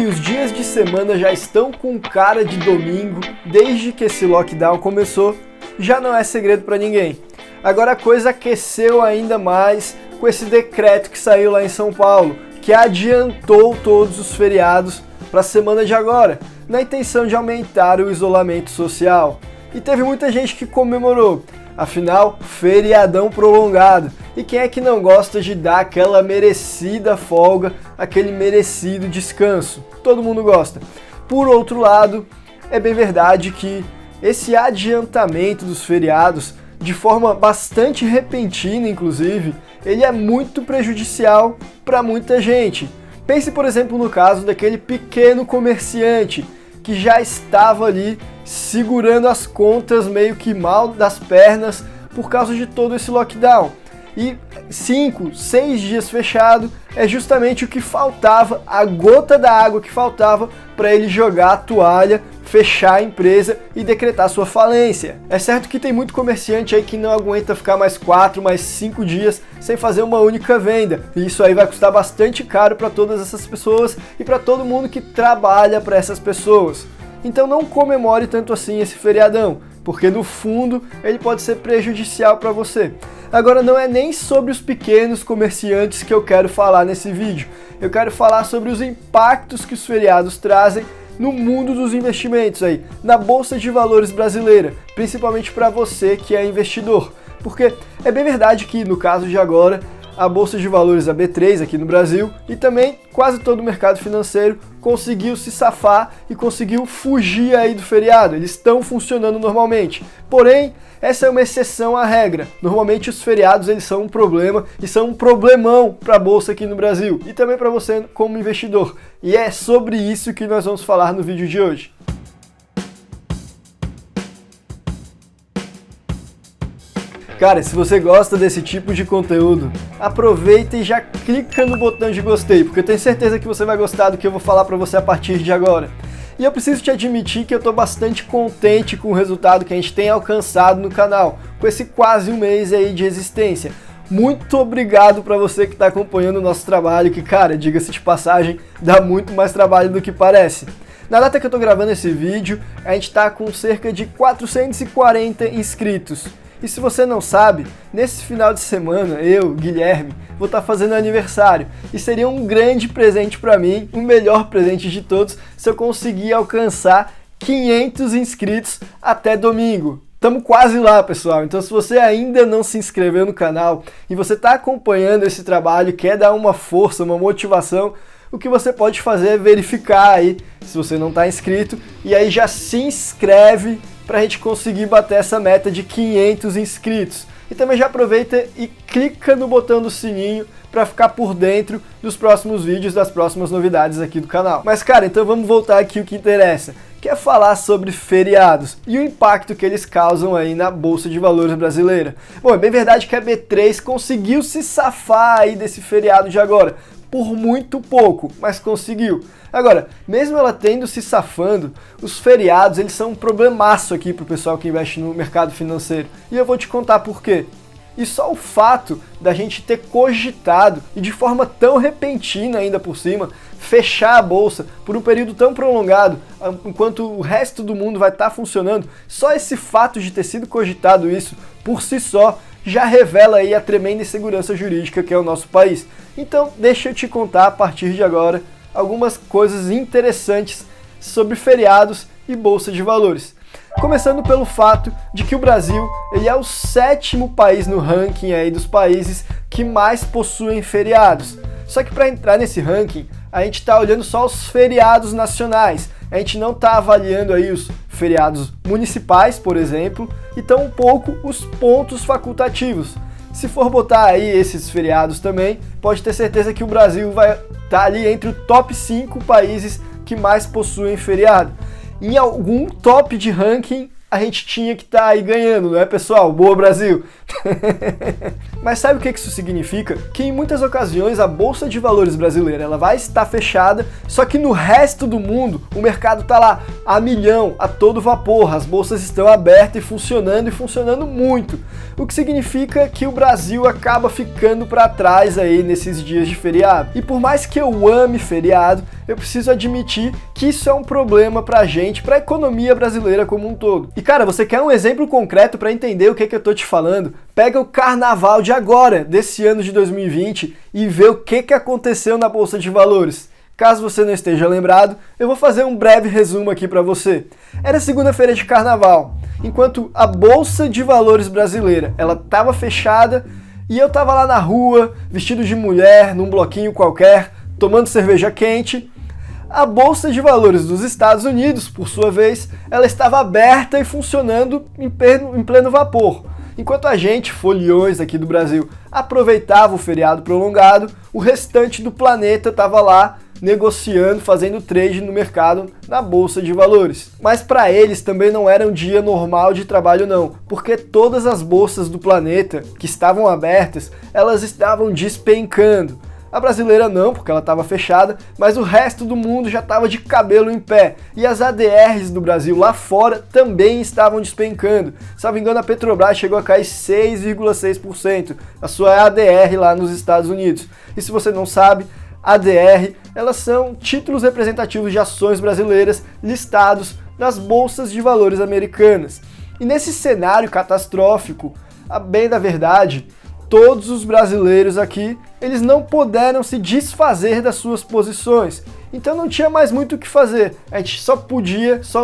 os dias de semana já estão com cara de domingo desde que esse lockdown começou, já não é segredo para ninguém. Agora a coisa aqueceu ainda mais com esse decreto que saiu lá em São Paulo, que adiantou todos os feriados para a semana de agora, na intenção de aumentar o isolamento social. E teve muita gente que comemorou, afinal, feriadão prolongado. E quem é que não gosta de dar aquela merecida folga, aquele merecido descanso? Todo mundo gosta. Por outro lado, é bem verdade que esse adiantamento dos feriados, de forma bastante repentina inclusive, ele é muito prejudicial para muita gente. Pense, por exemplo, no caso daquele pequeno comerciante que já estava ali segurando as contas meio que mal das pernas por causa de todo esse lockdown. E 5, 6 dias fechado é justamente o que faltava, a gota da água que faltava para ele jogar a toalha, fechar a empresa e decretar sua falência. É certo que tem muito comerciante aí que não aguenta ficar mais 4, mais 5 dias sem fazer uma única venda. E isso aí vai custar bastante caro para todas essas pessoas e para todo mundo que trabalha para essas pessoas. Então não comemore tanto assim esse feriadão, porque no fundo ele pode ser prejudicial para você. Agora não é nem sobre os pequenos comerciantes que eu quero falar nesse vídeo. Eu quero falar sobre os impactos que os feriados trazem no mundo dos investimentos aí, na Bolsa de Valores brasileira, principalmente para você que é investidor. Porque é bem verdade que no caso de agora, a Bolsa de Valores, a B3 aqui no Brasil, e também quase todo o mercado financeiro conseguiu se safar e conseguiu fugir aí do feriado. Eles estão funcionando normalmente. Porém, essa é uma exceção à regra. Normalmente os feriados eles são um problema e são um problemão para a Bolsa aqui no Brasil e também para você como investidor. E é sobre isso que nós vamos falar no vídeo de hoje. Cara, se você gosta desse tipo de conteúdo, aproveita e já clica no botão de gostei, porque eu tenho certeza que você vai gostar do que eu vou falar para você a partir de agora. E eu preciso te admitir que eu estou bastante contente com o resultado que a gente tem alcançado no canal, com esse quase um mês aí de existência. Muito obrigado para você que está acompanhando o nosso trabalho, que, cara, diga-se de passagem, dá muito mais trabalho do que parece. Na data que eu estou gravando esse vídeo, a gente está com cerca de 440 inscritos. E se você não sabe, nesse final de semana, eu, Guilherme, vou estar fazendo aniversário. E seria um grande presente para mim, o melhor presente de todos, se eu conseguir alcançar 500 inscritos até domingo. Estamos quase lá, pessoal. Então se você ainda não se inscreveu no canal e você está acompanhando esse trabalho, quer dar uma força, uma motivação, o que você pode fazer é verificar aí se você não está inscrito e aí já se inscreve para a gente conseguir bater essa meta de 500 inscritos. E também já aproveita e clica no botão do sininho para ficar por dentro dos próximos vídeos, das próximas novidades aqui do canal. Mas cara, então vamos voltar aqui o que interessa, que é falar sobre feriados e o impacto que eles causam aí na Bolsa de Valores brasileira. Bom, é bem verdade que a B3 conseguiu se safar aí desse feriado de agora, por muito pouco, mas conseguiu. Agora, mesmo ela tendo se safando, os feriados eles são um problemaço aqui para o pessoal que investe no mercado financeiro. E eu vou te contar por quê. E só o fato da gente ter cogitado, e de forma tão repentina ainda por cima, fechar a bolsa por um período tão prolongado, enquanto o resto do mundo vai estar funcionando, só esse fato de ter sido cogitado isso, por si só, já revela aí a tremenda insegurança jurídica que é o nosso país. Então, deixa eu te contar a partir de agora algumas coisas interessantes sobre feriados e Bolsa de Valores. Começando pelo fato de que o Brasil ele é o 7º país no ranking aí dos países que mais possuem feriados. Só que para entrar nesse ranking, a gente está olhando só os feriados nacionais. A gente não está avaliando aí os feriados municipais, por exemplo, e tampouco os pontos facultativos. Se for botar aí esses feriados também, pode ter certeza que o Brasil vai estar ali entre o top 5 países que mais possuem feriado. Em algum top de ranking, a gente tinha que estar aí ganhando, não é, pessoal? Boa, Brasil! Mas sabe o que isso significa? Que em muitas ocasiões a Bolsa de Valores brasileira ela vai estar fechada, só que no resto do mundo o mercado está lá a milhão, a todo vapor, as bolsas estão abertas e funcionando muito. O que significa que o Brasil acaba ficando para trás aí nesses dias de feriado. E por mais que eu ame feriado, eu preciso admitir que isso é um problema pra gente, pra economia brasileira como um todo. E cara, você quer um exemplo concreto pra entender o que eu tô te falando? Pega o carnaval de agora, desse ano de 2020, e vê o que aconteceu na Bolsa de Valores. Caso você não esteja lembrado, eu vou fazer um breve resumo aqui para você. Era segunda-feira de carnaval, enquanto a Bolsa de Valores brasileira ela estava fechada e eu estava lá na rua, vestido de mulher, num bloquinho qualquer, tomando cerveja quente. A Bolsa de Valores dos Estados Unidos, por sua vez, ela estava aberta e funcionando em pleno vapor. Enquanto a gente, foliões aqui do Brasil, aproveitava o feriado prolongado, o restante do planeta estava lá negociando, fazendo trade no mercado na Bolsa de Valores. Mas para eles também não era um dia normal de trabalho não, porque todas as bolsas do planeta que estavam abertas, elas estavam despencando. A brasileira não, porque ela estava fechada, mas o resto do mundo já estava de cabelo em pé. E as ADRs do Brasil lá fora também estavam despencando. Se não me engano, a Petrobras chegou a cair 6,6%, a sua ADR lá nos Estados Unidos. E se você não sabe, ADR, elas são títulos representativos de ações brasileiras listados nas bolsas de valores americanas. E nesse cenário catastrófico, a bem da verdade, todos os brasileiros aqui, eles não puderam se desfazer das suas posições. Então não tinha mais muito o que fazer. A gente só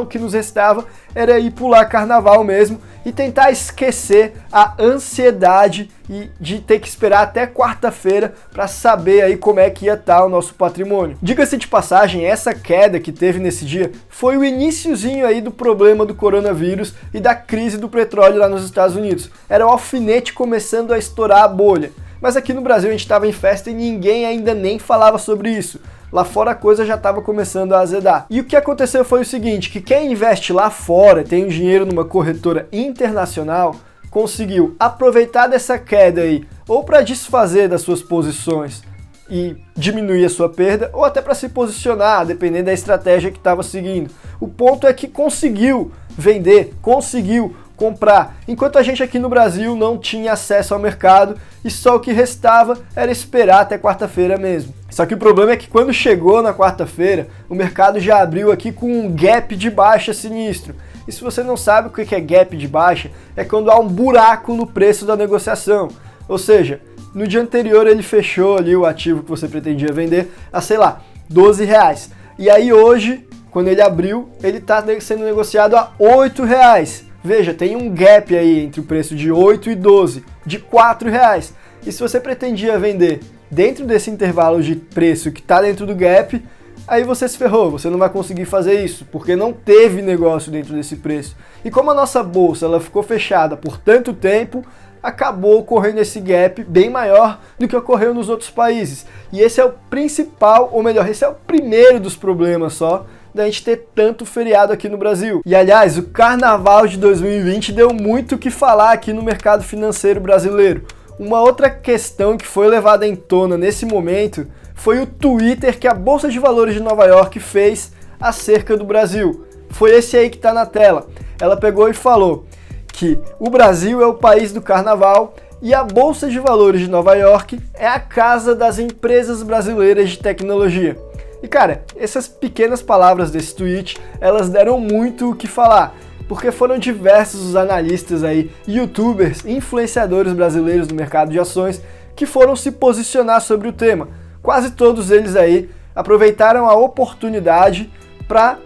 o que nos restava era ir pular carnaval mesmo e tentar esquecer a ansiedade de ter que esperar até quarta-feira para saber aí como é que ia estar o nosso patrimônio. Diga-se de passagem, essa queda que teve nesse dia foi o iniciozinho aí do problema do coronavírus e da crise do petróleo lá nos Estados Unidos. Era o alfinete começando a estourar a bolha. Mas aqui no Brasil a gente estava em festa e ninguém ainda nem falava sobre isso. Lá fora a coisa já estava começando a azedar. E o que aconteceu foi o seguinte, que quem investe lá fora, tem um dinheiro numa corretora internacional, conseguiu aproveitar dessa queda aí, ou para desfazer das suas posições e diminuir a sua perda, ou até para se posicionar, dependendo da estratégia que estava seguindo. O ponto é que conseguiu vender, conseguiu comprar, enquanto a gente aqui no Brasil não tinha acesso ao mercado e só o que restava era esperar até quarta-feira mesmo. Só que o problema é que quando chegou na quarta-feira, o mercado já abriu aqui com um gap de baixa sinistro. E se você não sabe o que é gap de baixa, é quando há um buraco no preço da negociação. Ou seja, no dia anterior ele fechou ali o ativo que você pretendia vender a, sei lá, R$12. E aí hoje, quando ele abriu, ele está sendo negociado a R$8. Veja, tem um gap aí entre o preço de 8 e 12, de R$4. E se você pretendia vender dentro desse intervalo de preço que está dentro do gap, aí você se ferrou, você não vai conseguir fazer isso, porque não teve negócio dentro desse preço. E como a nossa bolsa ela ficou fechada por tanto tempo, acabou ocorrendo esse gap bem maior do que ocorreu nos outros países. E esse é o principal, ou melhor, esse é o primeiro dos problemas só, da gente ter tanto feriado aqui no Brasil. E aliás, o carnaval de 2020 deu muito o que falar aqui no mercado financeiro brasileiro. Uma outra questão que foi levada em tona nesse momento foi o Twitter que a Bolsa de Valores de Nova York fez acerca do Brasil. Foi esse aí que está na tela. Ela pegou e falou que o Brasil é o país do carnaval e a Bolsa de Valores de Nova York é a casa das empresas brasileiras de tecnologia. E cara, essas pequenas palavras desse tweet, elas deram muito o que falar, porque foram diversos os analistas aí, youtubers, influenciadores brasileiros no mercado de ações que foram se posicionar sobre o tema. Quase todos eles aí aproveitaram a oportunidade para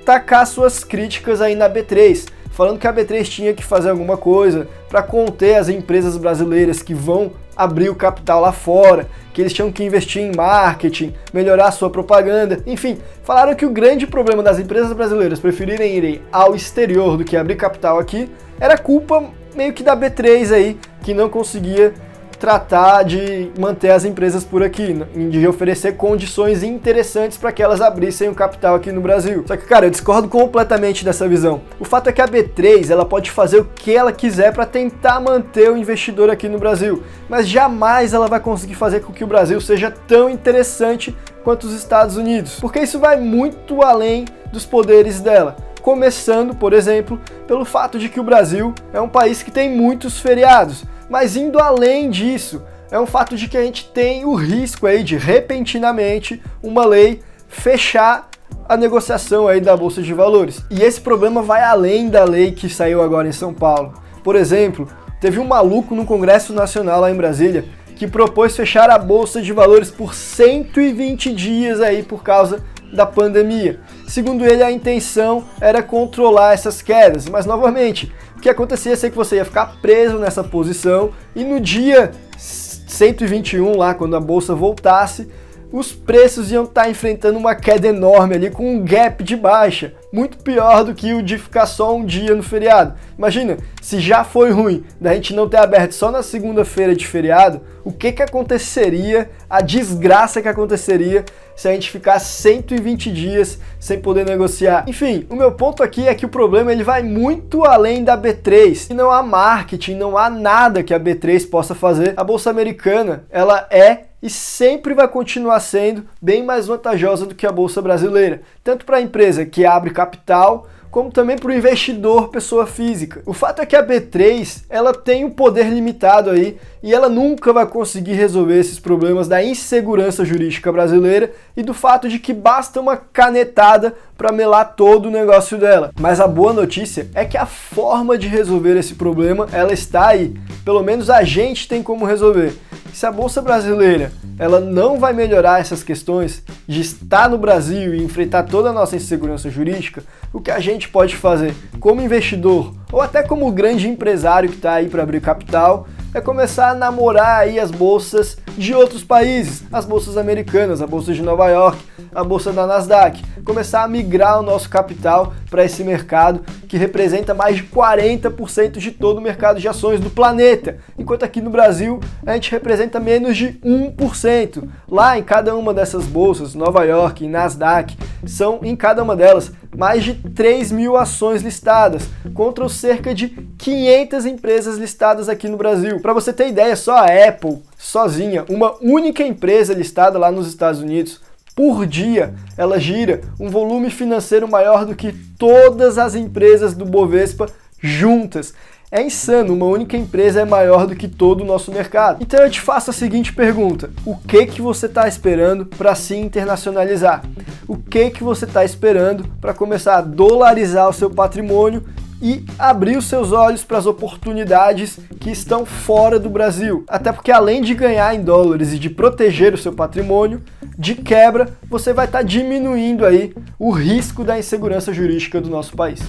tacar suas críticas aí na B3, falando que a B3 tinha que fazer alguma coisa para conter as empresas brasileiras que vão abrir o capital lá fora, que eles tinham que investir em marketing, melhorar a sua propaganda, enfim, falaram que o grande problema das empresas brasileiras preferirem irem ao exterior do que abrir capital aqui era culpa meio que da B3 aí, que não conseguia tratar de manter as empresas por aqui, de oferecer condições interessantes para que elas abrissem o capital aqui no Brasil. Só que, cara, eu discordo completamente dessa visão. O fato é que a B3 ela pode fazer o que ela quiser para tentar manter o investidor aqui no Brasil, mas jamais ela vai conseguir fazer com que o Brasil seja tão interessante quanto os Estados Unidos, porque isso vai muito além dos poderes dela. Começando, por exemplo, pelo fato de que o Brasil é um país que tem muitos feriados, mas indo além disso, é um fato de que a gente tem o risco aí de, repentinamente, uma lei fechar a negociação aí da Bolsa de Valores. E esse problema vai além da lei que saiu agora em São Paulo. Por exemplo, teve um maluco no Congresso Nacional lá em Brasília que propôs fechar a Bolsa de Valores por 120 dias aí por causa da pandemia. Segundo ele, a intenção era controlar essas quedas, mas novamente, o que acontecia é que você ia ficar preso nessa posição e no dia 121 lá, quando a bolsa voltasse, os preços iam estar enfrentando uma queda enorme ali, com um gap de baixa, muito pior do que o de ficar só um dia no feriado. Imagina, se já foi ruim da gente não ter aberto só na segunda-feira de feriado, o que aconteceria, a desgraça que aconteceria se a gente ficar 120 dias sem poder negociar. Enfim, o meu ponto aqui é que o problema ele vai muito além da B3, e não há marketing, não há nada que a B3 possa fazer. A Bolsa Americana, ela é e sempre vai continuar sendo bem mais vantajosa do que a Bolsa Brasileira, tanto para a empresa que abre capital, como também para o investidor pessoa física. O fato é que a B3 ela tem um poder limitado aí e ela nunca vai conseguir resolver esses problemas da insegurança jurídica brasileira e do fato de que basta uma canetada para melar todo o negócio dela. Mas a boa notícia é que a forma de resolver esse problema ela está aí. Pelo menos a gente tem como resolver. Se a Bolsa Brasileira ela não vai melhorar essas questões de estar no Brasil e enfrentar toda a nossa insegurança jurídica, o que a gente pode fazer como investidor ou até como grande empresário que está aí para abrir capital é começar a namorar aí as bolsas de outros países, as bolsas americanas, a bolsa de Nova York, a bolsa da Nasdaq, começar a migrar o nosso capital para esse mercado que representa mais de 40% de todo o mercado de ações do planeta, enquanto aqui no Brasil a gente representa menos de 1%. Lá em cada uma dessas bolsas, Nova York e Nasdaq, são em cada uma delas mais de 3 mil ações listadas, contra os cerca de 500 empresas listadas aqui no Brasil. Para você ter ideia, só a Apple, sozinha, uma única empresa listada lá nos Estados Unidos, por dia, ela gira um volume financeiro maior do que todas as empresas do Bovespa juntas. É insano, uma única empresa é maior do que todo o nosso mercado. Então eu te faço a seguinte pergunta: o que você está esperando para se internacionalizar? O que você está esperando para começar a dolarizar o seu patrimônio e abrir os seus olhos para as oportunidades que estão fora do Brasil? Até porque além de ganhar em dólares e de proteger o seu patrimônio, de quebra você vai estar diminuindo aí o risco da insegurança jurídica do nosso país.